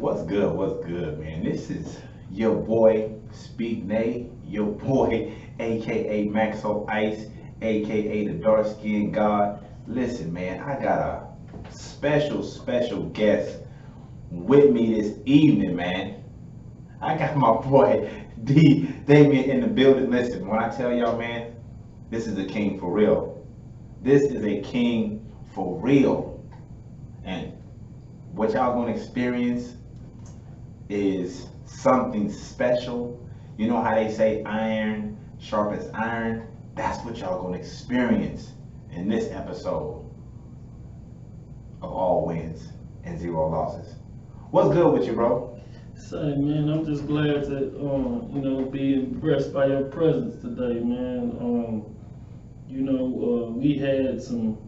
What's good, man? This is your boy, Speak Nay, your boy, aka Maxo Ice, aka the dark skinned god. Listen, man, I got a special guest with me this evening, man. I got my boy D Damien in the building. Listen, when I tell y'all, man, this is a king for real. This is a king for real. And what y'all gonna experience is something special. You know how they say iron sharpens iron? That's what y'all gonna experience in this episode of All Wins and Zero Losses. What's good with you, bro? Say, man, I'm just glad to, be impressed by your presence today, man. We had some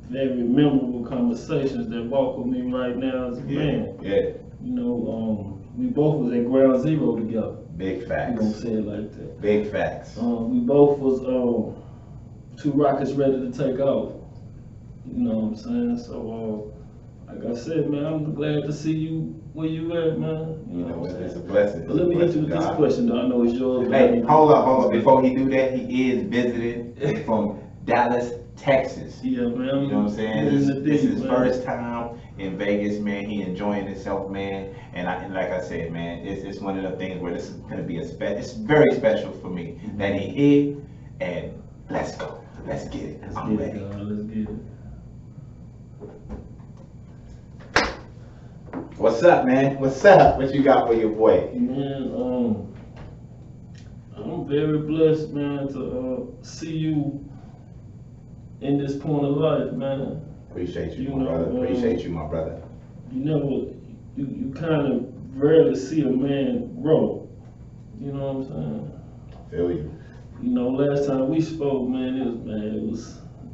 very memorable conversations that walk with me right now as a man. Yeah. We both was at ground zero together. Big facts. We gonna say it like that. Big facts. We both was two rockets ready to take off. You know what I'm saying? So, like I said, man, I'm glad to see you where you at, man. You know what I'm saying? It's a blessing. But let me hit you with this question, though. I know it's yours. Hey, hold up. Before he do that, he is visiting from Dallas, Texas. Yeah, man. You know what I'm saying? This is his first time in Vegas, man. He enjoying himself, man. And like I said, man, it's one of the things where this is gonna be it's very special for me that he here. And let's go. Let's get it. I'm ready. Let's get it. What's up, man? What's up? What you got for your boy? Man, I'm very blessed, man, to see you in this point of life, man. Appreciate you, my brother. Appreciate you, my brother. You kind of rarely see a man grow. You know what I'm saying? Feel you. Last time we spoke, man,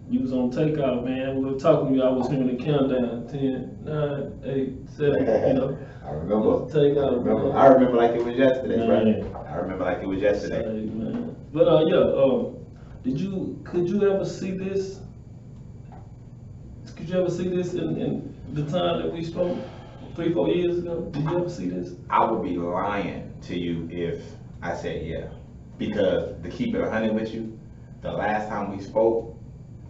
you was on takeout, man. We were talking to you, I was hearing the countdown, 10, 9, 8, 7, I remember. Takeout, I remember like it was yesterday, man. right? I remember like it was yesterday. Say, man. But could you ever see this? Could you ever see this in the time that we spoke 3-4 years ago? Did you ever see this? I would be lying to you if I said yeah. Because to keep it 100 with you, the last time we spoke,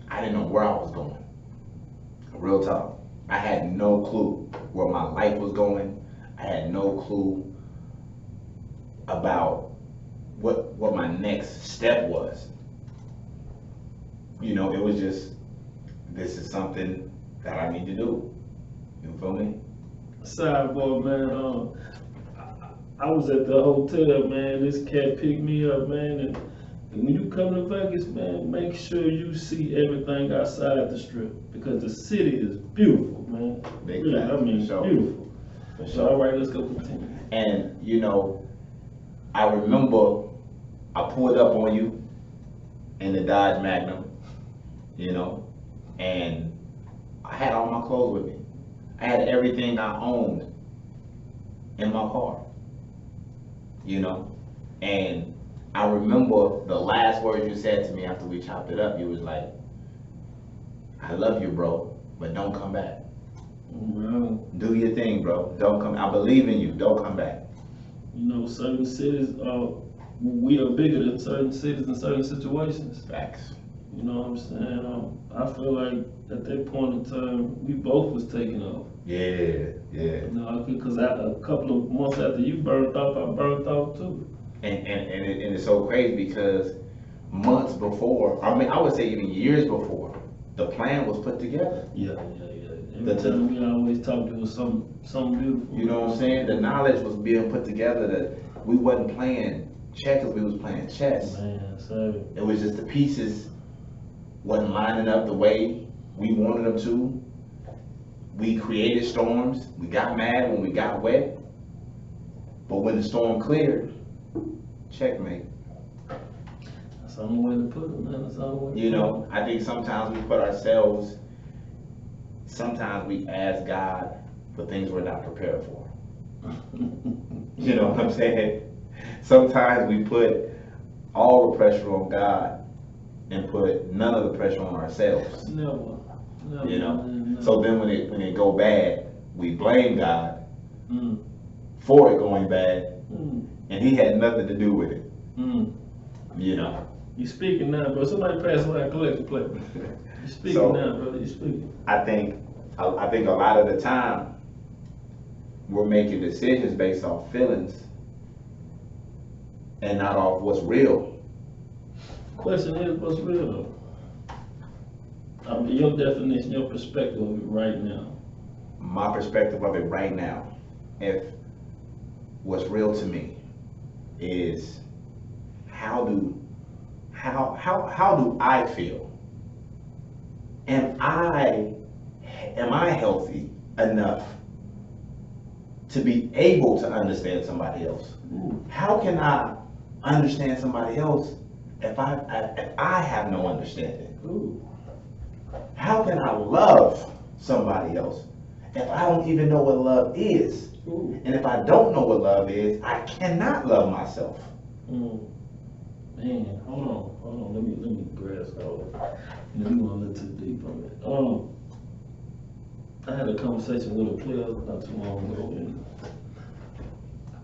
I didn't know where I was going. Real talk. I had no clue where my life was going. I had no clue about what my next step was. It was just, this is something that I need to do. You feel me? Sidebar, man. I was at the hotel, man. This cat picked me up, man. And when you come to Vegas, man, make sure you see everything outside the strip because the city is beautiful, man. Big really, facts, I mean, for sure. beautiful. For So, sure. all right, let's go continue. And I remember I pulled up on you in the Dodge Magnum, and I had all my clothes with me. I had everything I owned in my car, and I remember the last words you said to me after we chopped it up. You was like, I love you, bro, but don't come back. Bro, Do your thing, bro. Don't come. I believe in you. Don't come back. certain cities, we are bigger than certain cities in certain situations. Facts. You know what I'm saying? I feel like at that point in time, we both was taking off. Yeah. Because a couple of months after you burnt off, I burnt off too. And it's so crazy because months before, I would say even years before, the plan was put together. Yeah. Every time we always talked, it was something beautiful. You know what I'm saying? The knowledge was being put together that we wasn't playing checkers, we was playing chess. Man, so It was just the pieces wasn't lining up the way we wanted them to. We created storms. We got mad when we got wet. But when the storm cleared, checkmate. that's the only way to put it, man. That's the only way. I think sometimes we ask God for things we're not prepared for. You know what I'm saying? Sometimes we put all the pressure on God and put none of the pressure on ourselves. Never. So then when it go bad, we blame God for it going bad, Mm. and he had nothing to do with it. Mm. You know. You speaking now, bro. Somebody pass away a collection plate. You speaking So, now, brother. You speaking. I think a lot of the time we're making decisions based off feelings and not off what's real. Question is, what's real though? I mean, your definition, your perspective of it right now. My perspective of it right now, if what's real to me is how do I feel? Am I healthy enough to be able to understand somebody else? Ooh. How can I understand somebody else if I have no understanding? Ooh. How can I love somebody else if I don't even know what love is? Ooh. And if I don't know what love is, I cannot love myself. Man, hold on. Let me grasp all that. You know, you want a little too deep on it. I had a conversation with a player not too long ago, and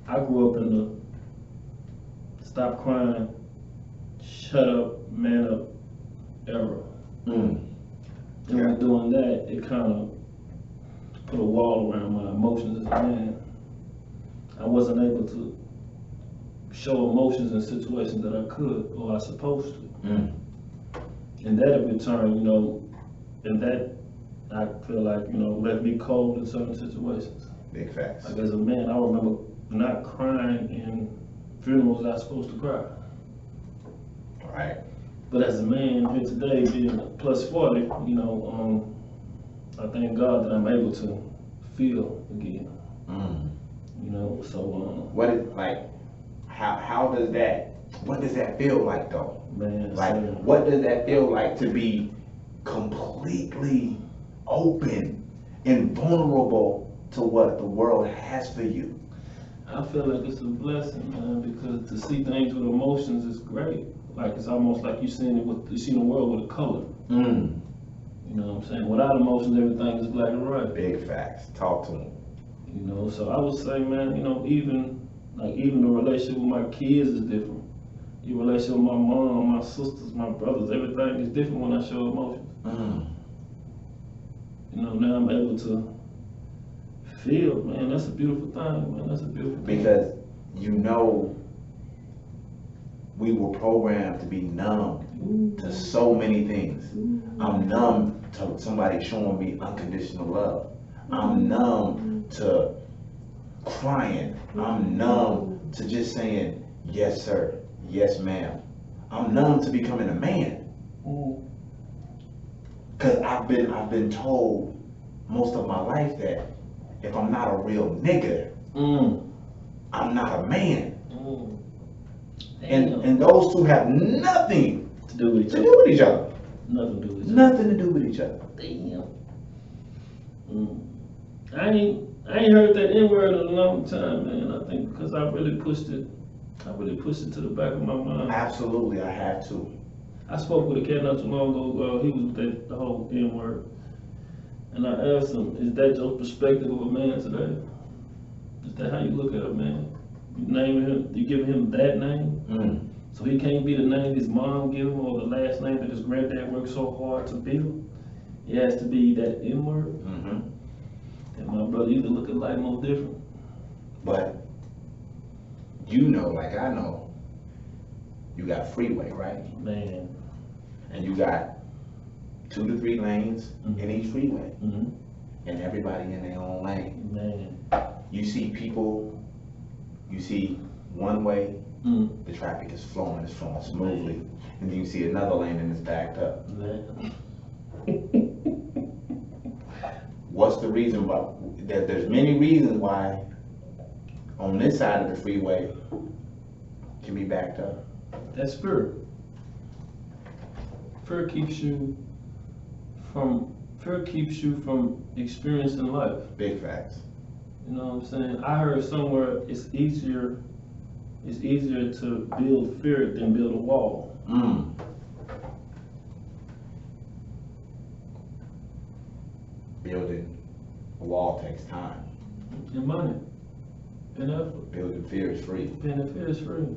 I grew up in the stop crying, shut up, man up era. And with doing that, it kind of put a wall around my emotions as a man. I wasn't able to show emotions in situations that I could or I supposed to. And that in return, you know, and that I feel like, you know, left me cold in certain situations. Big facts. Like as a man, I remember not crying in funerals I was supposed to cry. All right. But as a man here today, being plus 40, you know, I thank God that I'm able to feel again. You know, so what is like? How does that? What does that feel like though? Man, like so, what does that feel like to be completely open and vulnerable to what the world has for you? I feel like it's a blessing, man, because to see things with emotions is great. Like it's almost like you seeing the world with a color. You know what I'm saying? Without emotions, everything is black and white. Big facts. Talk to them. You know, so I would say, man, you know, even the relationship with my kids is different. Your relationship with my mom, my sisters, my brothers, everything is different when I show emotions. You know, now I'm able to feel, man, that's a beautiful thing, man. That's a beautiful thing. Because you know we were programmed to be numb to so many things. I'm numb to somebody showing me unconditional love. I'm numb to crying. I'm numb to just saying, yes, sir, yes, ma'am. I'm numb to becoming a man. Because I've been told most of my life that if I'm not a real nigga, I'm not a man. And those two have nothing to do with each other. Nothing to do with each other. Nothing to do with each other. Damn. I ain't heard that N-word in a long time, man. I think because I really pushed it to the back of my mind. Absolutely, I have to. I spoke with a cat not too long ago. He was with the whole N-word. And I asked him, is that your perspective of a man today? Is that how you look at a man? You name him, you give him that name? So he can't be the name his mom gave him or the last name that his granddad worked so hard to build. It has to be that N-word. And my brother, you can look at life more different. But you know, like I know, you got freeway, right? Man. And you got 2 to 3 lanes in each freeway. And everybody in their own lane. Man. You see people, you see one way, the traffic is flowing smoothly. And then you see another lane and it's backed up. Man. What's the reason why? There's many reasons why on this side of the freeway can be backed up. That's fear. Fear keeps you from experiencing life. Big facts. You know what I'm saying? I heard somewhere it's easier to build fear than build a wall. Building a wall takes time. And money. and effort. Building fear is free. Being fear is free.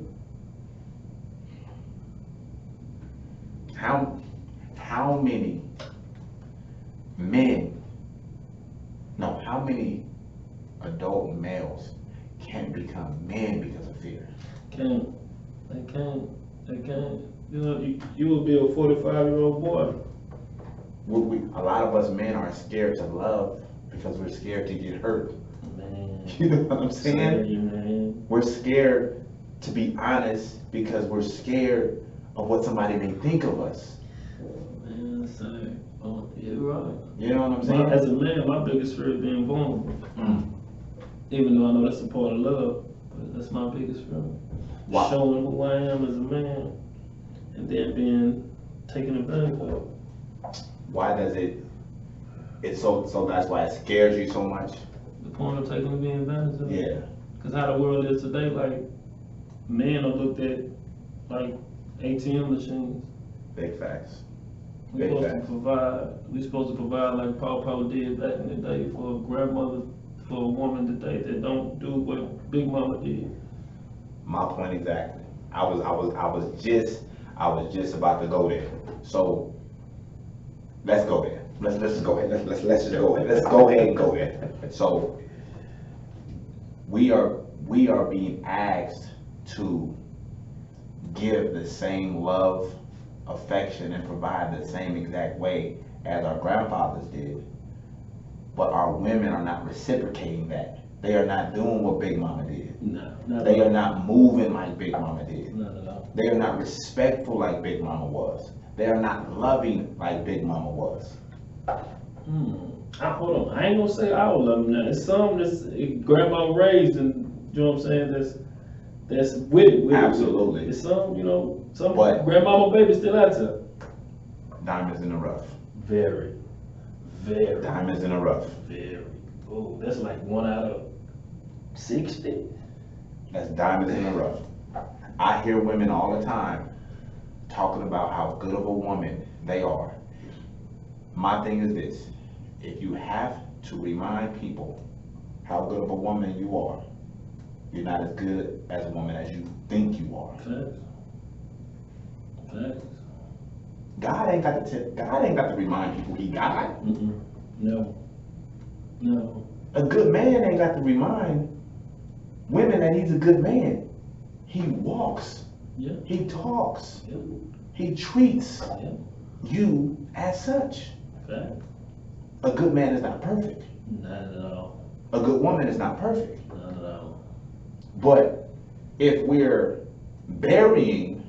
How many men, no, how many adult males can become men because of fear? Can't. They can't. They can't. You know, you will be a 45-year-old boy. A lot of us men are scared to love because we're scared to get hurt. Man. You know what I'm saying? Man. We're scared to be honest because we're scared of what somebody may think of us. Man, sorry. Oh, you're right. You know what I'm saying? As a man, my biggest fear is being vulnerable. Even though I know that's a part of love, but that's my biggest fear. Wow. Showing who I am as a man, and then being taken advantage of. Why does it's so that's why it scares you so much? The point of taking being advantage of. Yeah. Because how the world is today, like, men are looked at like ATM machines. Big facts. We're supposed to provide like Papa did back in the day for a grandmother, for a woman today that don't do what Big Mama did. My point exactly. I was just about to go there. So let's go there. Let's just go ahead. Let's just go ahead. Let's go ahead and go there. So we are being asked to give the same love, affection, and provide the same exact way as our grandfathers did. But our women are not reciprocating that. They are not doing what Big Mama did. No, They are not moving like Big Mama did. Not at all. They are not respectful like Big Mama was. They are not loving like Big Mama was. Hold on. I ain't gonna say all of them now. It's some that's grandma raised, and you know what I'm saying. That's with it. Absolutely. It's some, some But- grandmama baby still out there. Diamonds in the rough. Very. Diamonds in the rough. Very. Oh, that's like 1 out of 60. That's diamonds in the rough. I hear women all the time talking about how good of a woman they are. My thing is this: if you have to remind people how good of a woman you are, you're not as good as a woman as you think you are. Facts. God ain't got to remind people he God. No. A good man ain't got to remind women that he's a good man. He walks. Yeah. He talks. Yeah. He treats Yeah. you as such. Facts. A good man is not perfect. Not at all. A good woman is not perfect. Not at all. But if we're burying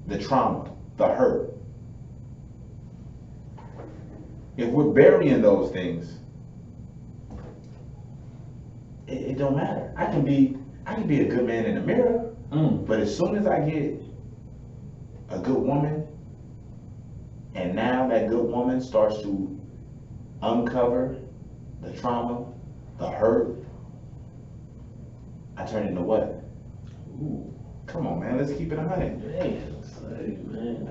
the trauma, the hurt, if we're burying those things, it don't matter. I can be a good man in the mirror, but as soon as I get a good woman, and now that good woman starts to uncover the trauma, the hurt, I turn into what? Ooh. Come on, man, let's keep it 100. Man, say, man.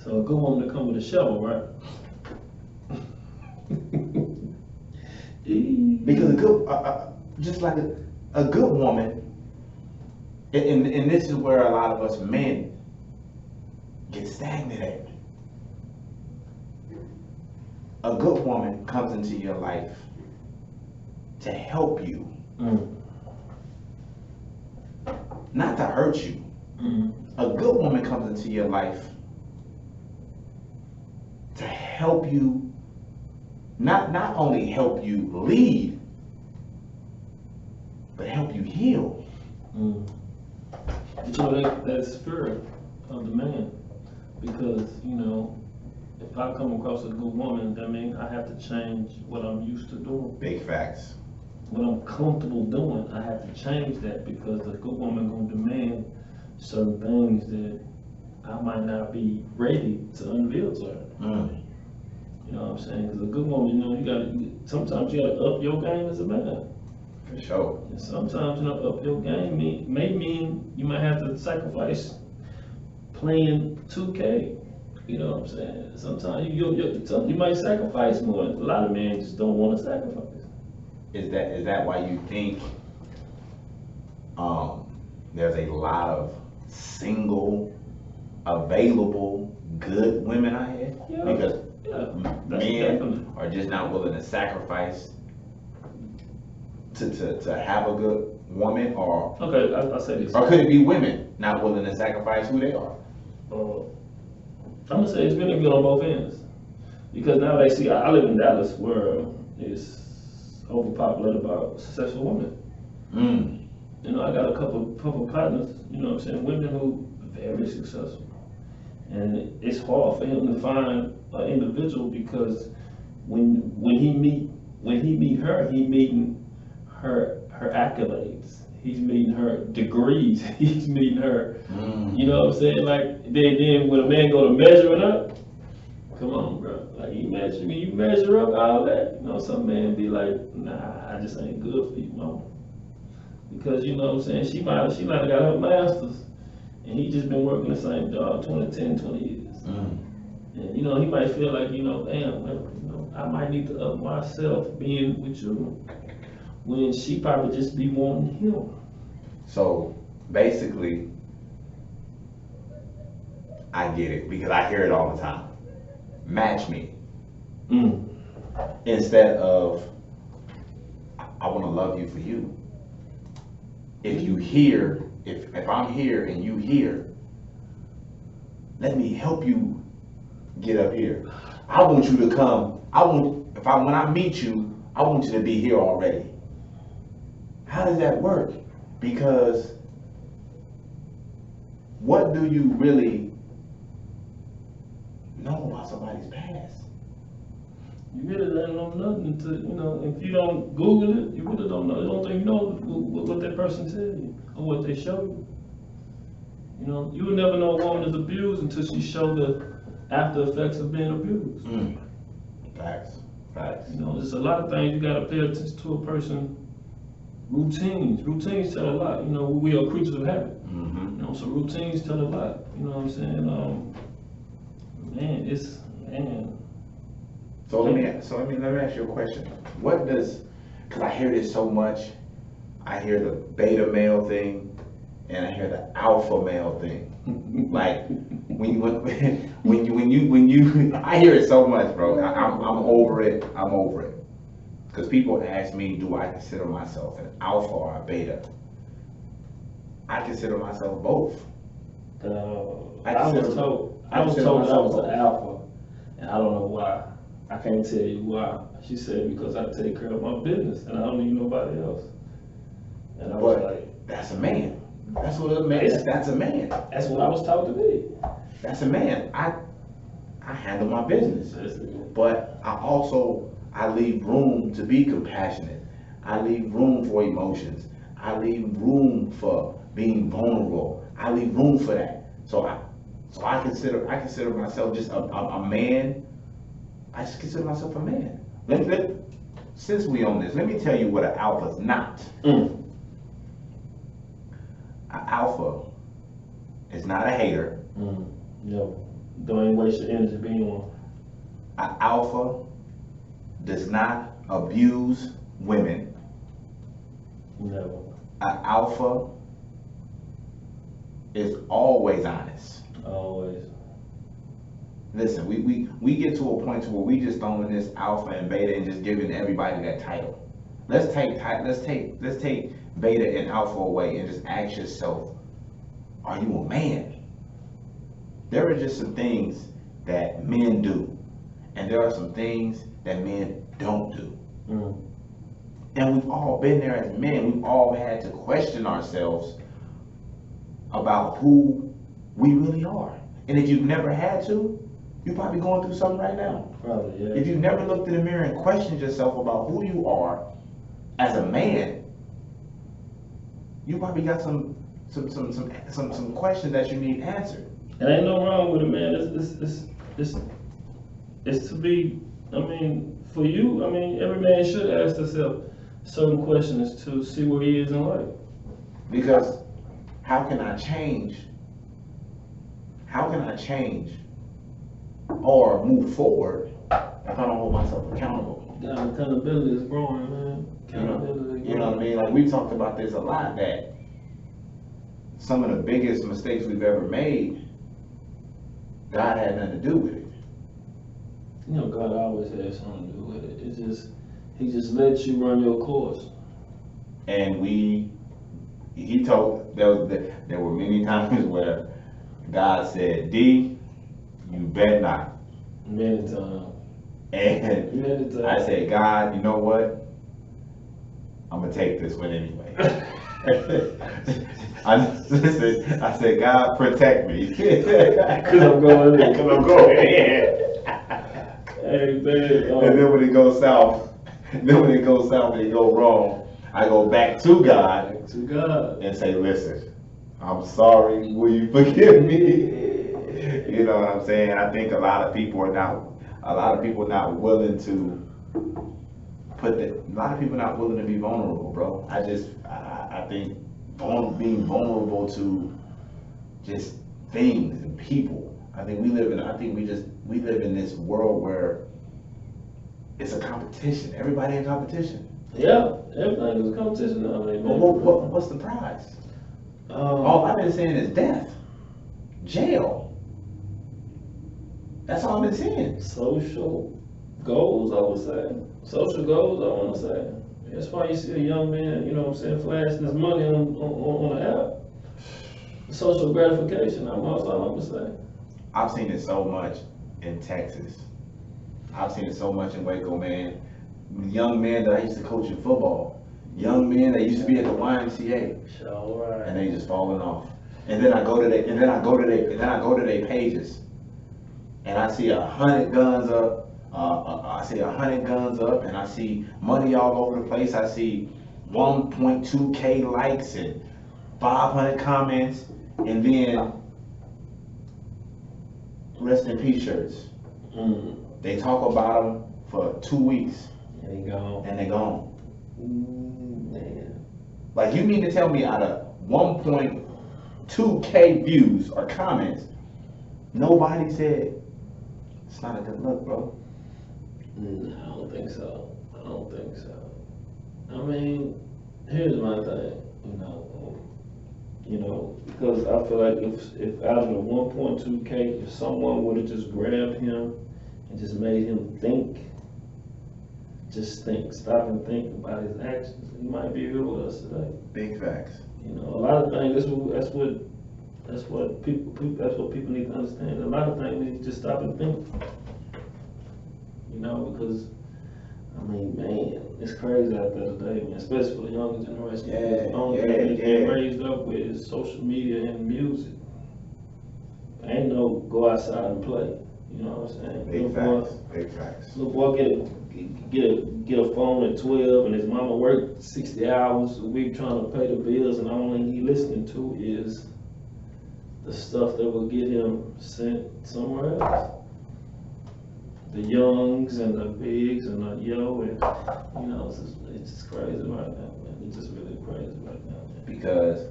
So a good woman to come with a shovel, right? Because a good, just like a good woman, and this is where a lot of us men get stagnant at. A good woman comes into your life to help you, not to hurt you. A good woman comes into your life to help you, not only help you lead, but help you heal. That spirit of the man, because if I come across a good woman, that means I have to change what I'm used to doing. Big facts. What I'm comfortable doing, I have to change that, because a good woman gonna demand certain things that I might not be ready to unveil to her. You know what I'm saying? Because a good woman, sometimes you gotta up your game as a man. For sure. And sometimes, up your game may mean you might have to sacrifice playing 2K. You know what I'm saying? Sometimes you might sacrifice more. A lot of men just don't want to sacrifice. Is that why you think there's a lot of single, available, good women out here? Yeah, Because yeah, that's men definitely. are just not willing to sacrifice to have a good woman, Okay, I say this. or could it be women not willing to sacrifice who they are? Uh, I'm gonna say it's really good on both ends because now they see. I live in Dallas, where it's overpopulated by successful women. Mm. You know, I got a couple partners. You know what I'm saying? Women who are very successful, and it's hard for him to find an individual because when he meet her, he meeting her accolades. He's meeting her degrees. He's meeting her. Mm. You know what I'm saying? Like then when a man go to measure it up, come on, bro. Like you measure up all that. You know, some man be like, nah, I just ain't good for you, mama. Because you know what I'm saying? She might have got her masters, and he just been working the same job 20 years. Mm. And you know, he might feel like, you know, damn, well, you know, I might need to up myself being with you, when she probably just be wanting him. So basically, I get it because I hear it all the time. Match me. Mm. Instead of, I want to love you for you. If you hear, if I'm here and you here, let me help you get up here. I want you to come. When I meet you, I want you to be here already. How does that work? Because what do you really know about somebody's past? You really don't know nothing to, you know, if you don't Google it, you really don't know. The only thing you know is what that person tell you or what they show you. You know, you will never know a woman is abused until she show the after effects of being abused. Mm. Facts. You know, there's a lot of things you gotta pay attention to a person. Routines tell a lot. You know, we are creatures of habit. Mm-hmm. You know, so routines tell a lot. You know what I'm saying? Man. So let me ask you a question. What does, because I hear this so much, I hear the beta male thing, and I hear the alpha male thing. Like when you, I hear it so much, bro. I'm over it. I'm over it. Because people ask me, do I consider myself an alpha or a beta? I consider myself both. I was told I was an alpha, and I don't know why. I can't tell you why. She said because I take care of my business and I don't need nobody else. And I was like, that's a man. That's what a man. That's a man. That's what I was taught to be. That's a man. I handle my business, but I leave room to be compassionate. I leave room for emotions. I leave room for being vulnerable. I leave room for that. So I consider myself just a man. I just consider myself a man. Since we on this, let me tell you what an alpha's not. Mm. An alpha is not a hater. No, don't even waste your energy being one. An alpha does not abuse women. Never. An alpha is always honest. Always. Listen, we get to a point to where we just throwing this alpha and beta and just giving everybody that title. Let's take beta and alpha away and just ask yourself, are you a man? There are just some things that men do, and there are some things that men don't do. Mm. And we've all been there as men. We've all had to question ourselves about who we really are. And if you've never had to, you're probably going through something right now. Probably, yeah. If you've never looked in the mirror and questioned yourself about who you are as a man, you probably got some questions that you need answered. And ain't no wrong with it, man. It's to be, I mean, for you, I mean, every man should ask themselves certain questions to see where he is in life. Because how can I change? How can I change or move forward if I don't hold myself accountable? Accountability is growing, man. You know what I mean? Like we talked about this a lot, that some of the biggest mistakes we've ever made, God had nothing to do with it. You know, God always has something to do with it. He just lets you run your course. And he told, there were many times where God said, D, you bet not. Many times. And Many times. I said, God, you know what? I'm gonna take this one anyway. I said, God, protect me. Because I'm going in. Because I'm going in. Hey, man. And then when it goes south, and it go wrong, I go back to God. Back to God. And say, listen, I'm sorry, will you forgive me? You know what I'm saying? I think a lot of people are not willing to be vulnerable, bro. I think being vulnerable to just things and people. We live in this world where it's a competition. Everybody in competition. Yeah, everything is a competition now, man. What's the prize? All I've been saying is death, jail. That's all I've been saying. Social goals, I would say. Social goals, I want to say. That's why you see a young man, you know what I'm saying, flashing his money on the app. Social gratification, that's all I'm going to say. I've seen it so much in Texas. I've seen it so much in Waco, man. Young men that I used to coach in football. Young men that used to be at the YMCA. Right. And they just falling off. And then I go to their pages. And I see 100 guns up. I see 100 guns up, and I see money all over the place. I see 1.2K likes and 500 comments, and then rest in peace shirts. They talk about them for 2 weeks, and they gone. Man. Like, you mean to tell me out of 1.2K views or comments, nobody said it's not a good look, bro? I don't think so. I mean, here's my thing, because I feel like if out of the 1.2K, if someone would have just grabbed him and just made him stop and think about his actions, he might be here with us today. Big facts. A lot of things. That's what people need to understand. A lot of things we need to just stop and think. Because man, it's crazy out there today, man, especially for the younger generation. The only thing they get raised up with is social media and music. Ain't no go outside and play. You know what I'm saying? Big facts. Little boy get a phone at 12, and his mama worked 60 hours a week trying to pay the bills, and all he listening to is the stuff that will get him sent somewhere else. The youngs and the bigs and the yo, and it's just crazy right now, man. It's just really crazy right now, man. Because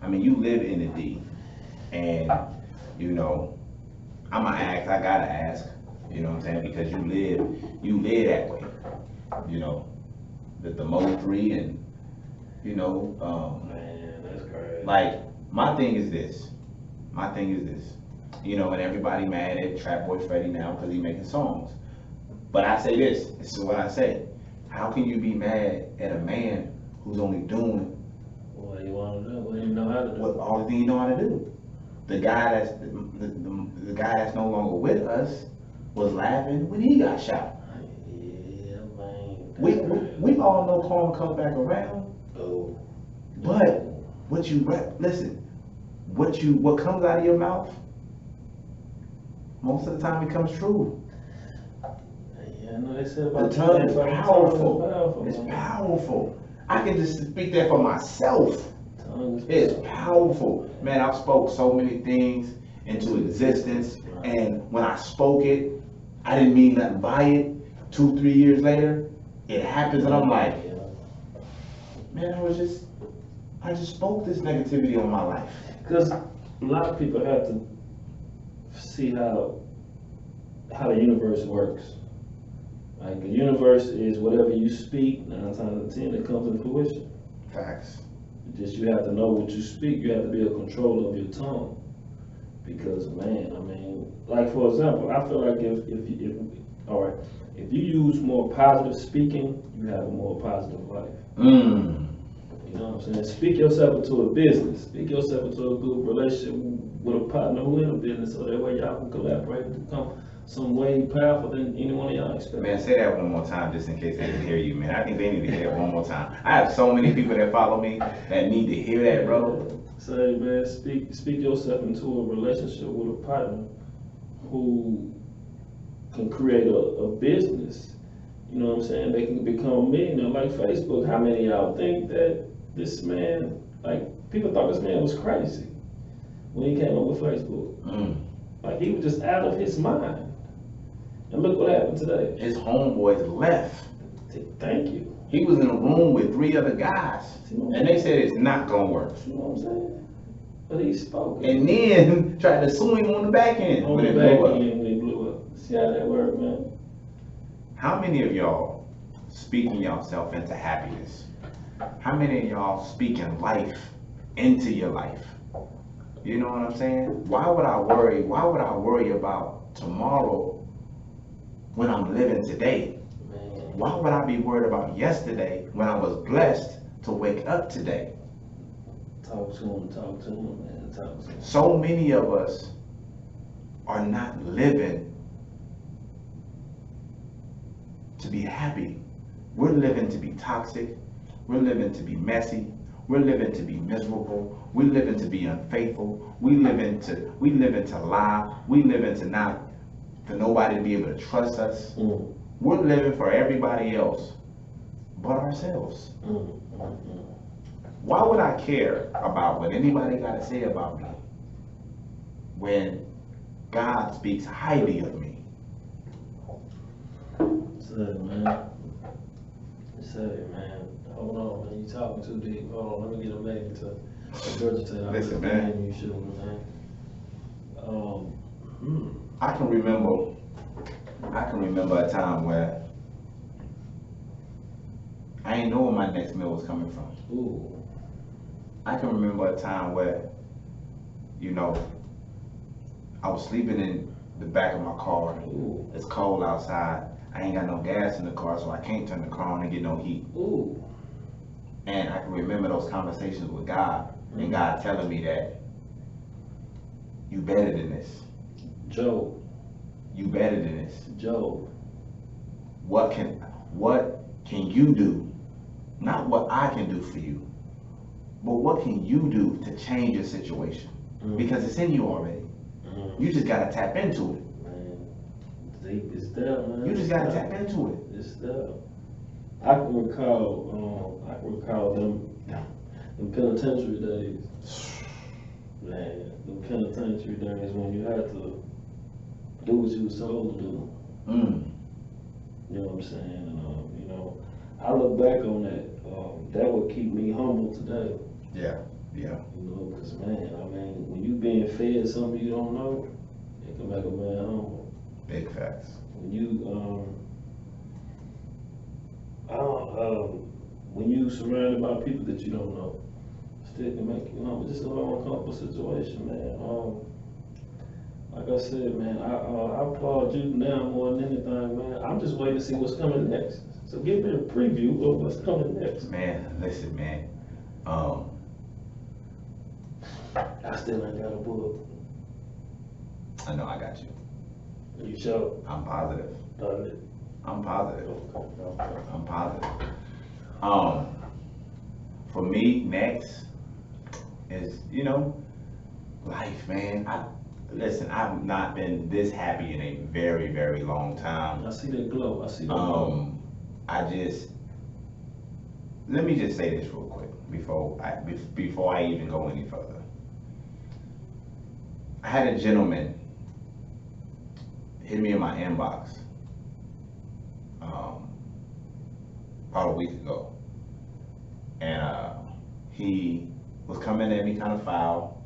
you live in the D, and I gotta ask, you know what I'm saying? Because you live that way, the Mo 3, and man, that's crazy. Like, my thing is this, and everybody mad at Trap Boy Freddy now because he making songs. But I say this is what I say. How can you be mad at a man who's only doing what you want to do, what you know how to do? What all the thing you know how to do? The guy that's no longer with us was laughing when he got shot. Yeah, man. We all know karma comes back around. Oh. But what comes out of your mouth, most of the time it comes true. Yeah, I know they said about the tongue is powerful. It's powerful. I can just speak that for myself. It's powerful. Man, I've spoke so many things into existence, and when I spoke it, I didn't mean nothing by it. 2-3 years later, it happens, and I'm like, man, I just spoke this negativity on my life. Because a lot of people have to see how the universe works. Like the universe is whatever you speak, 9 times out of 10 it comes into fruition. Facts. Just you have to know what you speak, you have to be in control of your tongue. Because man, I mean, like for example, I feel like if you use more positive speaking, you have a more positive life. You know what I'm saying? Speak yourself into a business, speak yourself into a good relationship with a partner who in a business, so that way y'all can collaborate and become some way powerful than any one of y'all expect. Man, say that one more time just in case they didn't hear you, man. I think they need to hear it one more time. I have so many people that follow me that need to hear that, bro. Say, man, speak yourself into a relationship with a partner who can create a business. You know what I'm saying? They can become a millionaire like Facebook. How many of y'all think that this man, like, people thought this man was crazy when he came up with Facebook? Like, he was just out of his mind. And look what happened today. His homeboys left. Thank you. He was in a room with 3 other guys, and they said it's not gonna work. You know what I'm saying? But he spoke. And then tried to sue him on the back end. On the back end when he blew up. See how that worked, man? How many of y'all speaking yourself into happiness? How many of y'all speaking life into your life? You know what I'm saying? Why would I worry? Why would I worry about tomorrow when I'm living today? Man. Why would I be worried about yesterday when I was blessed to wake up today? Talk to him, man. Talk to him. So many of us are not living to be happy. We're living to be toxic. We're living to be messy. We're living to be miserable. We're living to be unfaithful. We living to lie. We living to not for nobody to be able to trust us. We're living for everybody else but ourselves. Why would I care about what anybody got to say about me when God speaks highly of me? Say it, man. Say it, man. Hold on, man. You talking too deep. Hold on. Let me get a minute to regurgitate. Listen, man. You should, man. I can remember a time where I didn't know where my next meal was coming from. Ooh. I can remember a time where, you know, I was sleeping in the back of my car. Ooh. It's cold outside. I ain't got no gas in the car, so I can't turn the car on and get no heat. Ooh. And I can remember those conversations with God, and God telling me that you better than this. Job. You better than this. Job. What can you do? Not what I can do for you, but what can you do to change your situation? Because it's in you already. You just gotta tap into it. Man, deep is there, man. You just gotta tap into it. It's there. I can recall them penitentiary days. Man, them penitentiary days when you had to do what you was told to do. You know what I'm saying? And, you know, I look back on that. That would keep me humble today. Yeah. You know, because man, I mean, when you being fed something you don't know, it can make a man humble. Big facts. When you surrounded by people that you don't know, still can make you humble. Just a little uncomfortable situation, man. Like I said, man, I applaud you now more than anything, man. I'm just waiting to see what's coming next. So give me a preview of what's coming next. Man, listen, man. I still ain't got a book. I know I got you. You sure? I'm positive. Done it. I'm positive. Okay. I'm positive. For me, next is, you know, life, man. Listen, I've not been this happy in a very, very long time. I see that glow. I see that glow. Let me just say this real quick before I even go any further. I had a gentleman hit me in my inbox about a week ago, and he was coming at me kind of foul.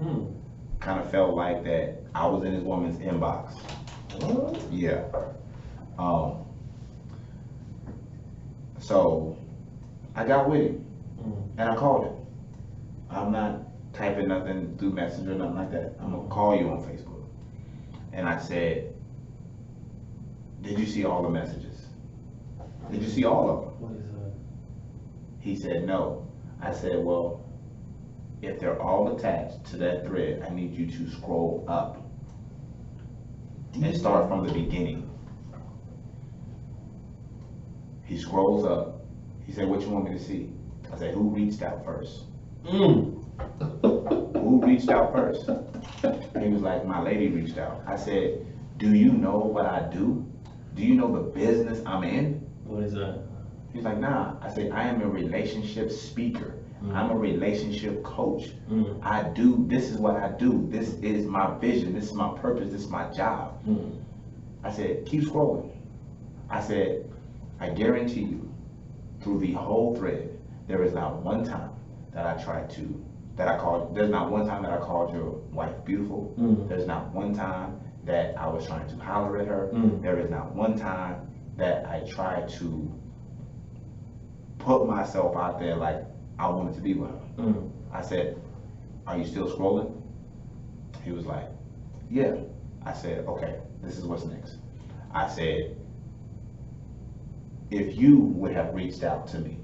Kind of felt like that I was in his woman's inbox. What? Yeah. So I got with him and I called him. I'm not typing nothing through Messenger or nothing like that. I'm gonna call you on Facebook. And I said, did you see all the messages? Did you see all of them? What is that? He said, no. I said, well, if they're all attached to that thread, I need you to scroll up and start from the beginning. He scrolls up. He said, what you want me to see? I said, who reached out first? Who reached out first? He was like, my lady reached out. I said, do you know what I do? Do you know the business I'm in? What is that? He's like, nah. I said, I am a relationship speaker. I'm a relationship coach. This is what I do. This is my vision. This is my purpose. This is my job. I said, keep scrolling. I said, I guarantee you, through the whole thread, there is not one time that there's not one time that I called your wife beautiful. There's not one time that I was trying to holler at her. There is not one time that I tried to put myself out there like I wanted to be with her. I said, are you still scrolling? He was like, yeah. I said, okay, this is what's next. I said, if you would have reached out to me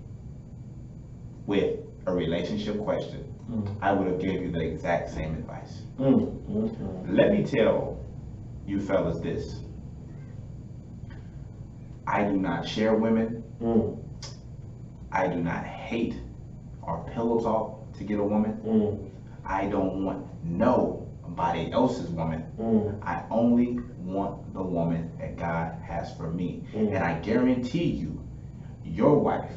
with a relationship question, I would have gave you the exact same advice. Let me tell you fellas this. I do not share women. I do not hate or pillow talk to get a woman. I don't want nobody else's woman. I only want the woman that God has for me. And I guarantee you, your wife,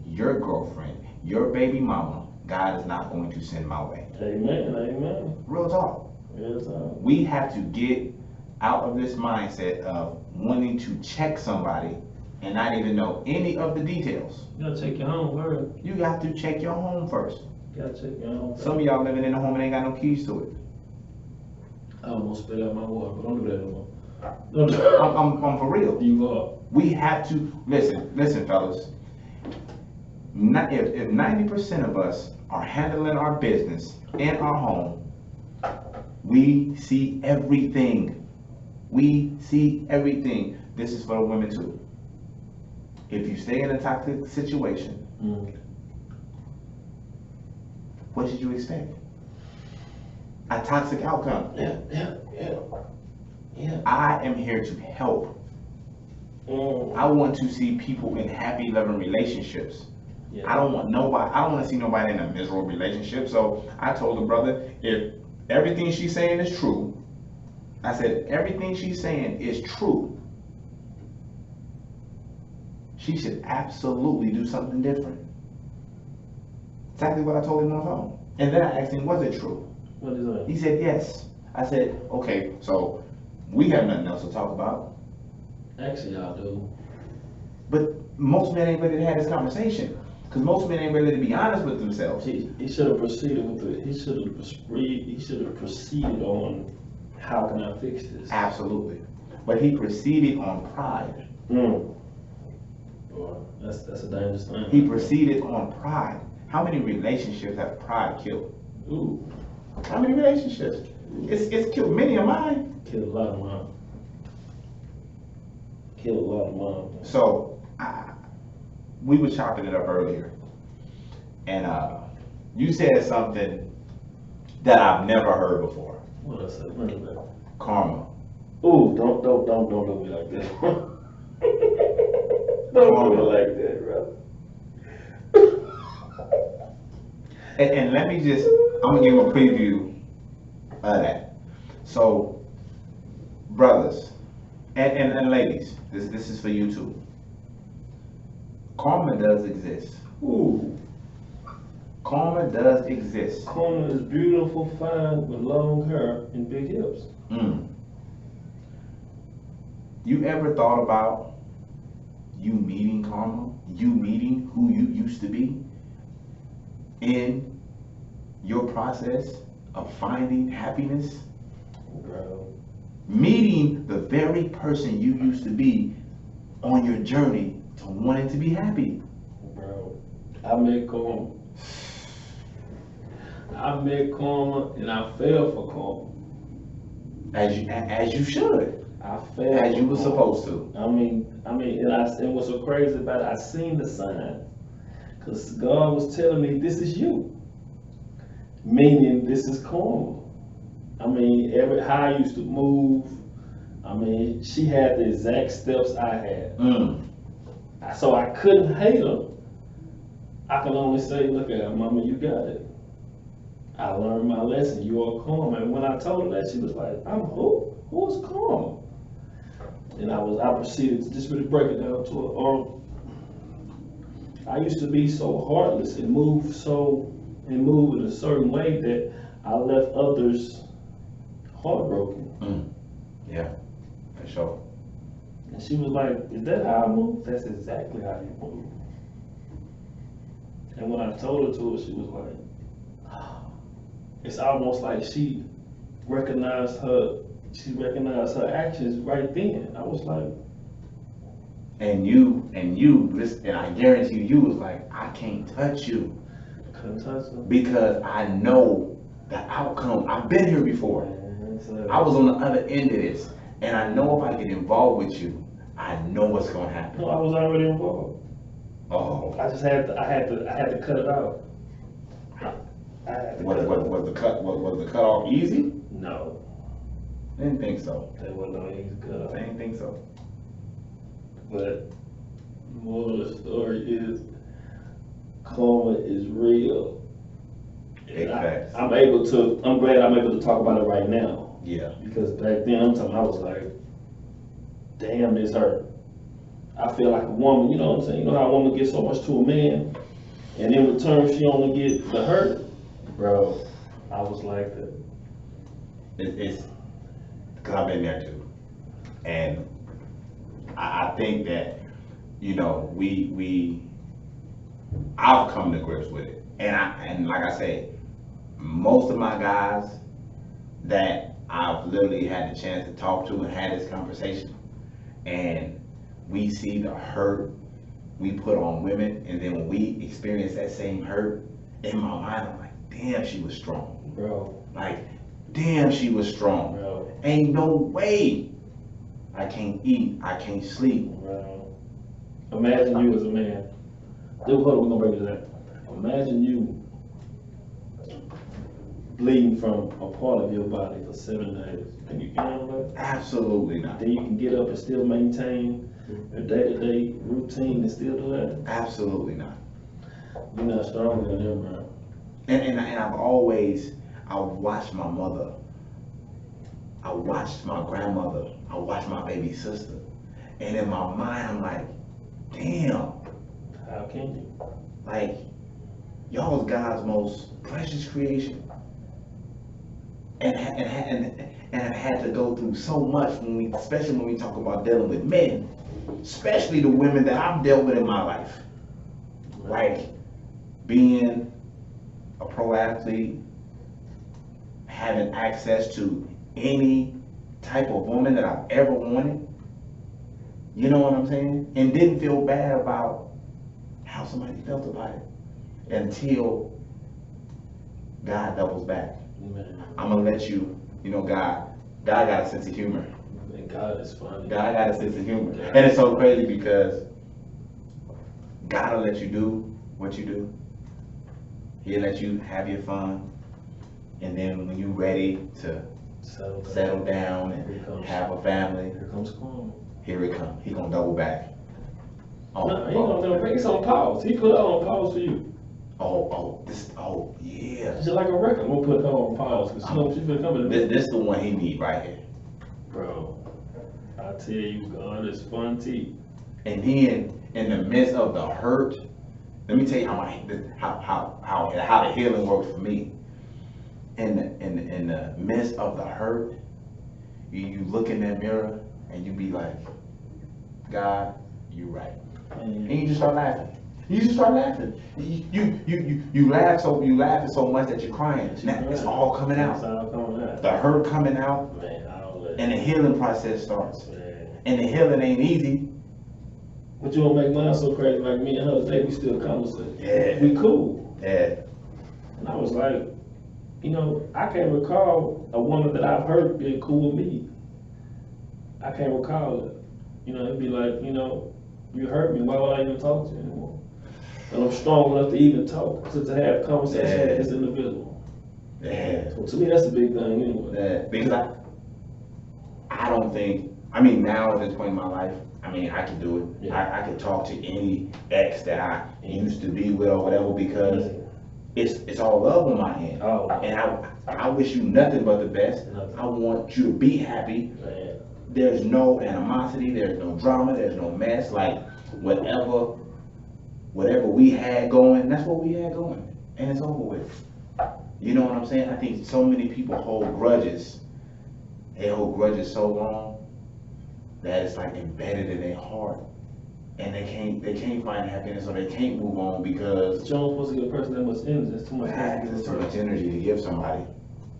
your girlfriend, your baby mama, God is not going to send my way. Amen, amen. Real talk. Yes, sir. We have to get out of this mindset of wanting to check somebody and not even know any of the details. You gotta check your home first. You got to check your home first. You gotta check your home first. Some of y'all living in a home and ain't got no keys to it. I almost spit out my water, but don't do that no more. Don't do that. I'm for real. You go We have to listen, fellas. If 90% of us are handling our business in our home, we see everything. We see everything. This is for the women too. If you stay in a toxic situation, what should you expect? A toxic outcome. Yeah. I am here to help. I want to see people in happy, loving relationships. I don't want to see nobody in a miserable relationship. So I told the brother, if everything she's saying is true, I said, everything she's saying is true, she should absolutely do something different. Exactly what I told him on the phone. And then I asked him, was it true? What is that? He said, yes. I said, okay, so we have nothing else to talk about. Actually, y'all do. But most men ain't ready to have this conversation. Because most men ain't ready to be honest with themselves. He should have proceeded with it. He should have proceeded on how can I fix this? Absolutely. But he proceeded on pride. Boy, that's a dangerous thing. He proceeded on pride. How many relationships have pride killed? Ooh. How many relationships? It's killed many of mine. Killed a lot of mine. Killed a lot of mine. So we were chopping it up earlier, and you said something that I've never heard before. What I said? Bring it back. Karma. Ooh, don't do me like that. Don't do me like that, bro. And let me I'm gonna give you a preview of that. So, brothers and ladies, this is for you too. Karma does exist. Ooh. Karma does exist. Karma is beautiful, fine, with long hair and big hips. You ever thought about you meeting karma? You meeting who you used to be in your process of finding happiness? Bro. Meeting the very person you used to be on your journey to wanting to be happy. Bro, I met Karma. I met Karma and I fell for Karma. As you should. I fell. As you were supposed to. And what's so crazy about it, I seen the sign. Because God was telling me, this is you. Meaning, this is Karma. I mean, how I used to move. I mean, she had the exact steps I had. So I couldn't hate her. I can only say, look at her, Mama, you got it. I learned my lesson. You are Karma. And when I told her that, she was like, I'm who? Who's Karma? And I proceeded to just really break it down to her. I used to be so heartless and move in a certain way that I left others heartbroken. Yeah, for sure. And she was like, is that how I move? That's exactly how you move. And when I told her to her, she was like, it's almost like she recognized her actions right then. I was like, and you, and I guarantee you was like, I can't touch you. Couldn't touch her. Because I know the outcome. I've been here before. I was on the other end of this. And I know if I get involved with you, I know what's gonna happen. No, I was already involved. Oh. I just had to cut it out. Was the cut off easy? No. Didn't think so. That wasn't no easy cut off. I didn't think so. But the moral of the story is karma is real. And I'm glad I'm able to talk about it right now. Yeah. Because back then I was like, damn, this hurt. I feel like a woman, you know what I'm saying? You know how a woman gets so much to a man, and in return she only get the hurt? Bro, I was like that. It's because I've been there too. And I think that, you know, I've come to grips with it. And like I said, most of my guys that I've literally had the chance to talk to and had this conversation, and we see the hurt we put on women, and then when we experience that same hurt, in my mind I'm like, damn, she was strong. Bro. Like, damn, she was strong. Bro. Ain't no way I can't eat, I can't sleep. Bro. Imagine you as a man. Hold on, we're gonna break it down. Imagine you bleeding from a part of your body for 7 days. Think you can handle that? Absolutely not. Then you can get up and still maintain your day-to-day routine and still do that? Absolutely not. You're not stronger than him, bro. And I've watched my mother. I watched my grandmother. I watched my baby sister. And in my mind, I'm like, damn. How can you? Like, y'all was God's most precious creation. And have had to go through so much especially when we talk about dealing with men, especially the women that I've dealt with in my life. Like being a pro athlete, having access to any type of woman that I've ever wanted. You know what I'm saying? And didn't feel bad about how somebody felt about it until God doubles back. Man. I'm gonna let you know, God got a sense of humor. And God is funny. God got a sense of humor. Yeah. And it's so crazy because God will let you do what you do. He'll let you have your fun. And then when you're ready to settle down and have a family, here comes karma. Here it comes. He's gonna double back. No, he gonna double back. It's on pause. He put it on pause for you. Yeah. It's just like a record. I'm gonna put her on pause because she's been coming. This the one he need right here. Bro, I tell you, God is fun too. And then in the midst of the hurt, let me tell you how the healing works for me. In the midst of the hurt, you look in that mirror and you be like, God, you right. And you just start laughing. You just start laughing. You laughing so much that you're crying. It's all coming out. It's all coming out. The hurt coming out. Man, and the healing process starts. Man. And the healing ain't easy. But you don't make mine so crazy like me and her today, we still conversate. Yeah. We cool. Yeah. And I was like, you know, I can't recall a woman that I've heard being cool with me. I can't recall it. You know, it'd be like, you know, you hurt me, why would I even talk to you anymore? And I'm strong enough to even talk, to have conversation with this individual. Yeah. So to me, that's a big thing anyway. Yeah. Because I don't think, I mean, now at this point in my life, I mean, I can do it. Yeah. I can talk to any ex that I used to be with or whatever because it's all love on my end. Oh. And I wish you nothing but the best. Nothing. I want you to be happy. Man. There's no animosity, there's no drama, there's no mess. Like whatever we had going, that's what we had going. And it's over with. You know what I'm saying? I think so many people hold grudges. They hold grudges so long that it's like embedded in their heart. And they can't find happiness or they can't move on because But you don't supposed to give a person that much energy. It's too much energy. there's too much energy to give somebody.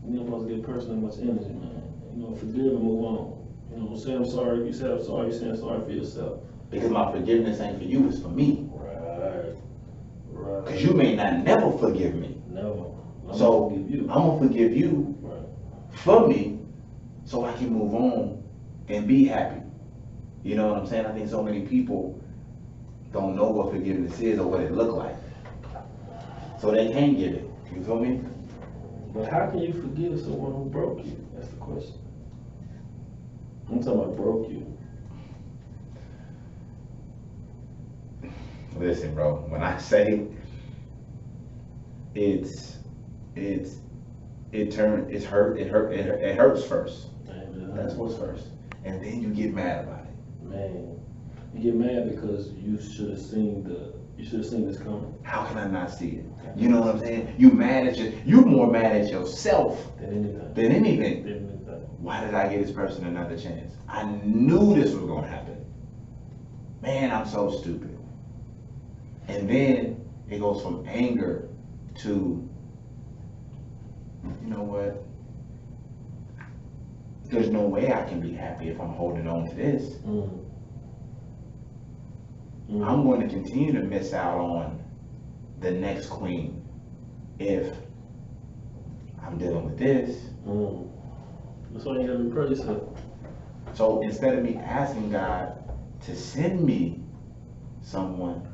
You don't supposed to give a person that much energy, man. You know, forgive and move on. You know, say I'm sorry. You say I'm sorry. You say I'm sorry for yourself. Because my forgiveness ain't for you, it's for me. Right. Right. Because you may not never forgive me. No. So I'm gonna forgive you. I'm gonna forgive you Right. for me so I can move on and be happy. You know what I'm saying? I think so many people don't know what forgiveness is or what it look like. So they can't give it. You feel me? But how can you forgive someone who broke you? That's the question. I'm talking about broke you. Listen, bro, when I say it hurts first. Man, That's what's first. And then you get mad about it. Man, you get mad because you should have seen this coming. How can I not see it? You know what I'm saying? You more mad at yourself Than anything. Why did I give this person another chance? I knew this was gonna happen. Man, I'm so stupid. And then it goes from anger to, you know what? There's no way I can be happy if I'm holding on to this. I'm going to continue to miss out on the next queen if I'm dealing with this. That's why you gotta be proud of yourself. So instead of me asking God to send me someone,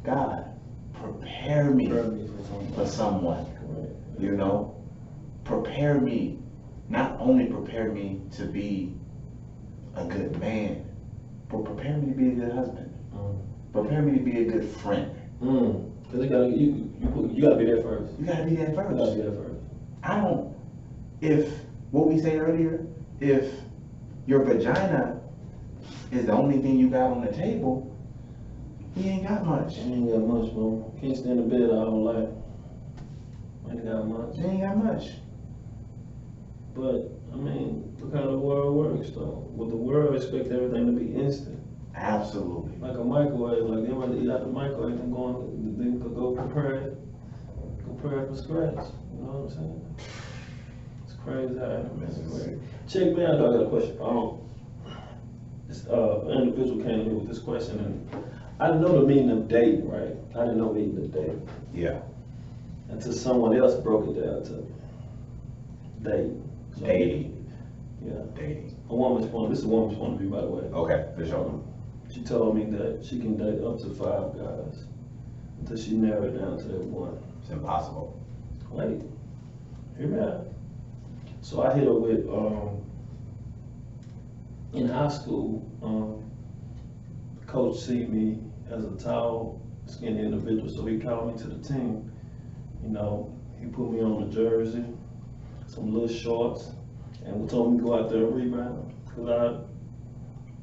God, prepare me for someone. You know, prepare me. Not only prepare me to be a good man, but prepare me to be a good husband. Prepare me to be a good friend. Cause you gotta be there first. You gotta be there You gotta first. be there first. If what we said earlier, if your vagina is the only thing you got on the table, he ain't got much. You ain't got much, bro. Can't stay in the bed all life. Ain't got much. He ain't got much. But I mean, look how the world works though. Well, the world expects everything to be instant. Absolutely. Like a microwave, like they want to eat out the microwave and then go prepare it from scratch. You know what I'm saying? It's crazy how it is. Check me out though, I got a question. This individual came to me with this question and I didn't know the meaning of dating, right? I didn't know the meaning of dating. Yeah. Until someone else broke it down to me. Dating. So, Dating. Yeah. Dating. This is a woman's point of view, by the way. Okay, for sure. She told me that she can date up to 5 guys until she narrowed it down to that one. It's impossible. Wait, hear me out. So I hit her with, in high school, coach see me as a tall, skinny individual, so he called me to the team. You know, he put me on the jersey, some little shorts, and told me to go out there and rebound.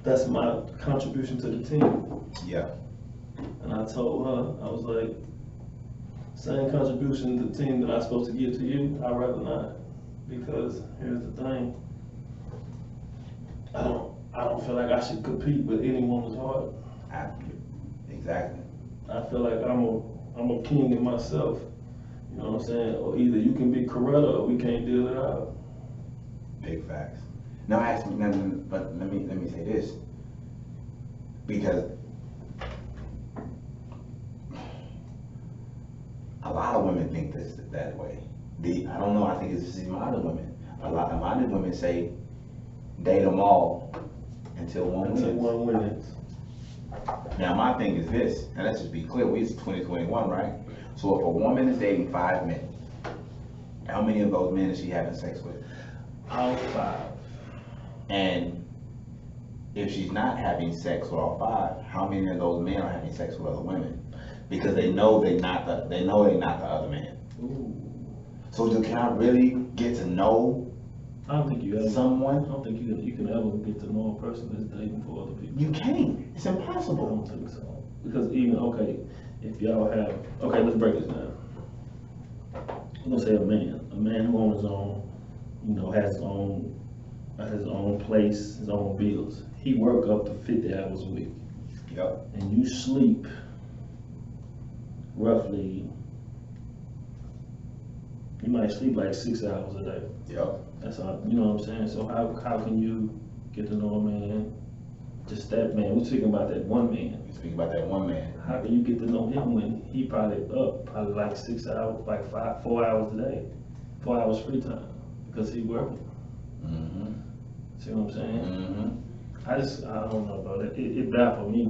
That's my contribution to the team. Yeah. And I told her, I was like, same contribution to the team that I'm supposed to give to you, I'd rather not. Because here's the thing, I don't feel like I should compete with any woman's heart. Exactly. I feel like I'm a king in myself. You know what I'm saying? Or either you can be Coretta or we can't deal it out. Big facts. Now, but let me say this, because lot of women think this that way. I don't know. I think it's just modern women. A lot of modern women say, date them all until one wins. Now my thing is this, and let's just be clear. It's 2021, right? So if a woman is dating 5 men, how many of those men is she having sex with? All 5. And if she's not having sex with all 5, how many of those men are having sex with other women? Because they know they're not the other man. Ooh. So can I really get to know I don't think you ever. someone? I don't think you can ever get to know a person that's dating for other people. You can't. It's I impossible. don't think so. Because even if y'all have let's break this down. I'm gonna say a man who on his own, has his own place, his own bills. He work up to 50 hours a week. Yep. And you sleep roughly, you might sleep like 6 hours a day. Yep. That's all, you know what I'm saying? So how can you get to know a man, just that man? We're speaking about that one man. You speak about that one man. How can you get to know him when he probably like 6 hours, like 4 hours a day, 4 hours free time because he working. Mm-hmm. See what I'm saying? Mm-hmm. I don't know about it. It baffled me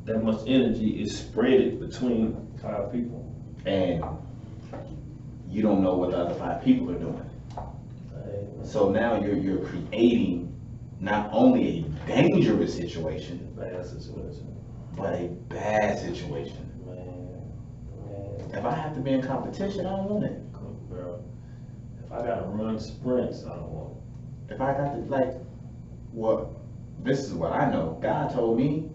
that much energy is spread between 5 people. And you don't know what the other 5 people are doing. So now you're creating not only a dangerous situation, Bad situation. but a bad situation. Man. If I have to be in competition, I don't want it. Bro, if I gotta run sprints, I don't want it. If I got to this is what I know. God told me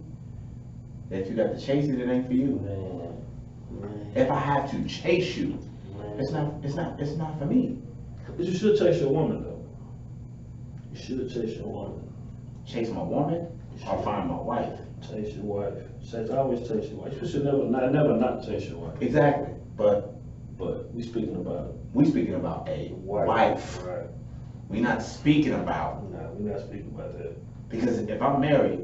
that if you got to chase it, it ain't for you. Man. If I have to chase you, it's not for me. But you should chase your woman though. You should chase your woman. Chase my woman or find my wife. Chase your wife. Always chase your wife. You should never not chase your wife. Exactly. But we speaking about a wife. Right. We're not speaking about. No, we're not speaking about that. Because if I'm married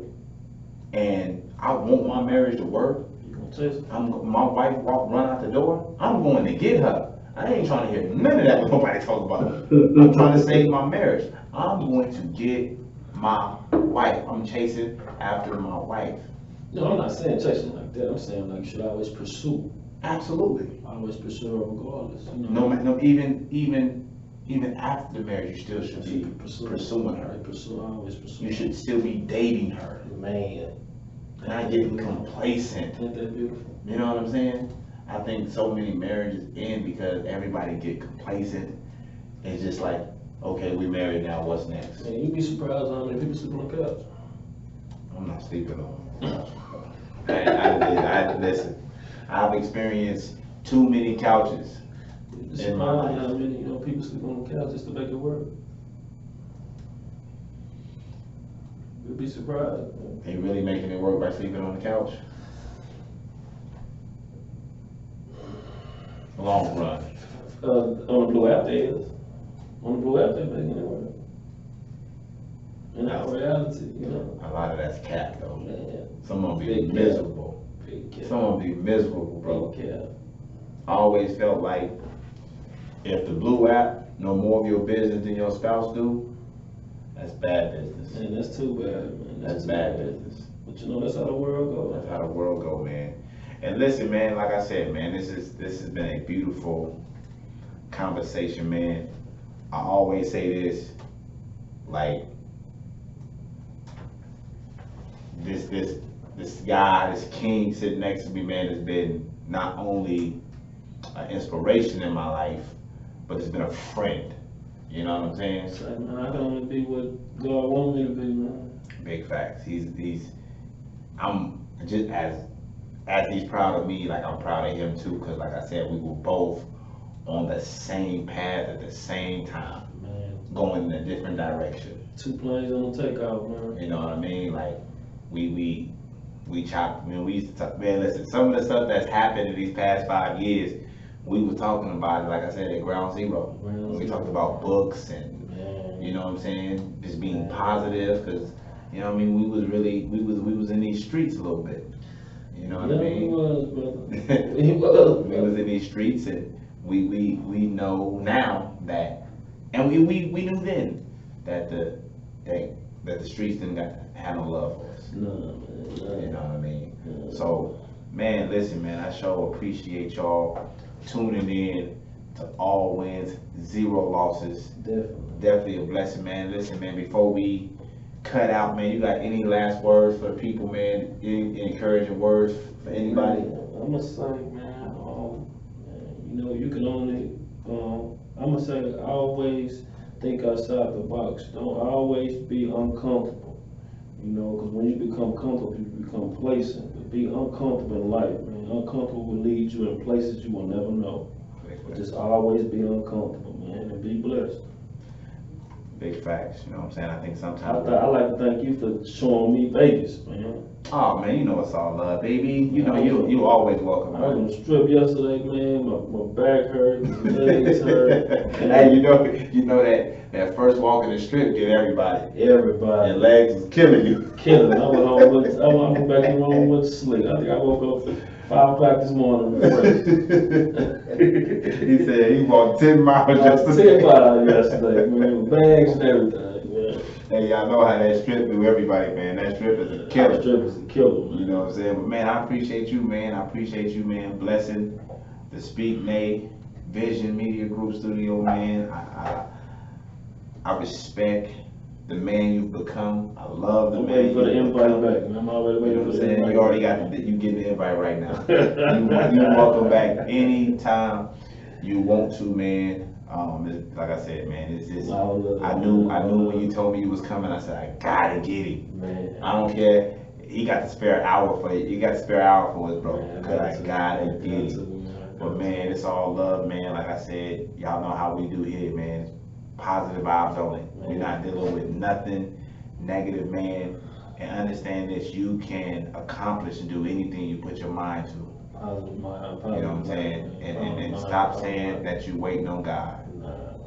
and I want my marriage to work, You gonna chase her? my wife run out the door, I'm going to get her. I ain't trying to hear none of that what nobody talk about. I'm trying to save my marriage. I'm going to get my wife. I'm chasing after my wife. No, I'm not saying chasing like that. I'm saying like you should always pursue. Absolutely. Always pursue her regardless. No, even after the marriage, you still should be pursuing her. Always pursue. You should still be dating her. Man. Not getting complacent. Ain't that beautiful? You know what I'm saying? I think so many marriages end because everybody get complacent. It's just like, okay, we married now, what's next? Man, you'd be surprised how many people sleep on the couch. I'm not sleeping on. Listen, I've experienced too many couches in my life. How many people sleep on the couch just to make it work? You'd be surprised. Man. They really making it work by sleeping on the couch? Long run. On the blue app they is. On the blue app they making it work. In our reality, A lot of that's cap though. Man. Some of them be Big miserable. Big cap. Some of them be miserable, bro. Big cap. I always felt like if the blue app know more of your business than your spouse do, that's bad business. Man, that's too bad, man. That's too bad business. But that's how the world goes. That's how the world go, man. And listen, man, like I said, man, this has been a beautiful conversation, man. I always say this, like this guy, this king sitting next to me, man, has been not only an inspiration in my life, but it's been a friend. You know what I'm saying? So, man, I can only be what God wants me to be, man. Big facts. I'm just as he's proud of me, like I'm proud of him too, because like I said, we were both on the same path at the same time, Man. going in a different direction. 2 planes on the takeoff, man. You know what I mean? Like we chopped. Man, we used to talk. Man, listen, some of the stuff that's happened in these past 5 years, we was talking about it. Like I said, at Ground Zero, we talked about books and you know what I'm saying, just being positive, because you know what I mean. We was in these streets a little bit. You know what I mean? He was, brother. He was. We was in these streets, and we know now that, and we knew then that the streets didn't have no love for us. No, man. No. You know what I mean? Yeah. So, man, listen, man, I sure appreciate y'all tuning in to All Wins, Zero Losses. Definitely a blessing, man. Listen, man, before we cut out, man, you got any last words for the people, man? Any encouraging words for anybody? I'm gonna say, man, you know, you can only, I'm gonna say, always think outside the box. Don't always be uncomfortable. You know, because when you become comfortable, you become complacent. But be uncomfortable in life, man. Uncomfortable will lead you in places you will never know. But just always be uncomfortable, man, and be blessed. Big facts, you know what I'm saying? I think sometimes. I like to thank you for showing me Vegas, man. Oh man, you know it's all love, baby. You know you always welcome. I was on the strip yesterday, man. My back hurt, my legs hurt. Hey, you know that first walk in the strip get everybody. Everybody. Your legs is killing you. Killing. I went back in the room and went to sleep. I think I woke up 5 o'clock this morning. He said he walked 10 miles yesterday. 10 miles yesterday, man, with bags and everything, man. Hey, y'all know how that strip do everybody, man. That strip is a killer. That strip is a killer, man. You know what I'm saying? But man, I appreciate you, man. I appreciate you, man. Blessing the Speak Nay Vision Media Group Studio, man. I respect the man you've become. I love the I'm man. waiting for the you've invite become. back, man. I'm already You waiting know for what I'm the saying? invite. You already you getting the invite right now. You welcome back anytime you want to, man. Like I said, man, it's just I knew when you told me you was coming. I said I gotta get him. Man. I don't care. He got the spare hour for you. You got the spare hour for us, bro. Man, Cause I gotta get him. Man. But man, it's all love, man. Like I said, y'all know how we do here, man. Positive vibes only. We're not dealing with nothing negative, man. And understand that you can accomplish and do anything you put your mind to. Positive mind. You know what I'm saying? And stop saying that you waiting on God.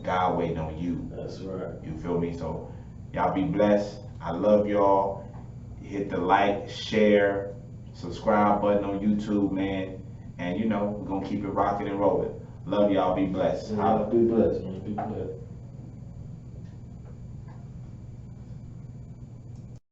God waiting on you. That's right. You feel me? So y'all be blessed. I love y'all. Hit the like, share, subscribe button on YouTube, man. And you know, we're gonna keep it rocking and rolling. Love y'all. Be blessed. Be blessed, man. Be blessed.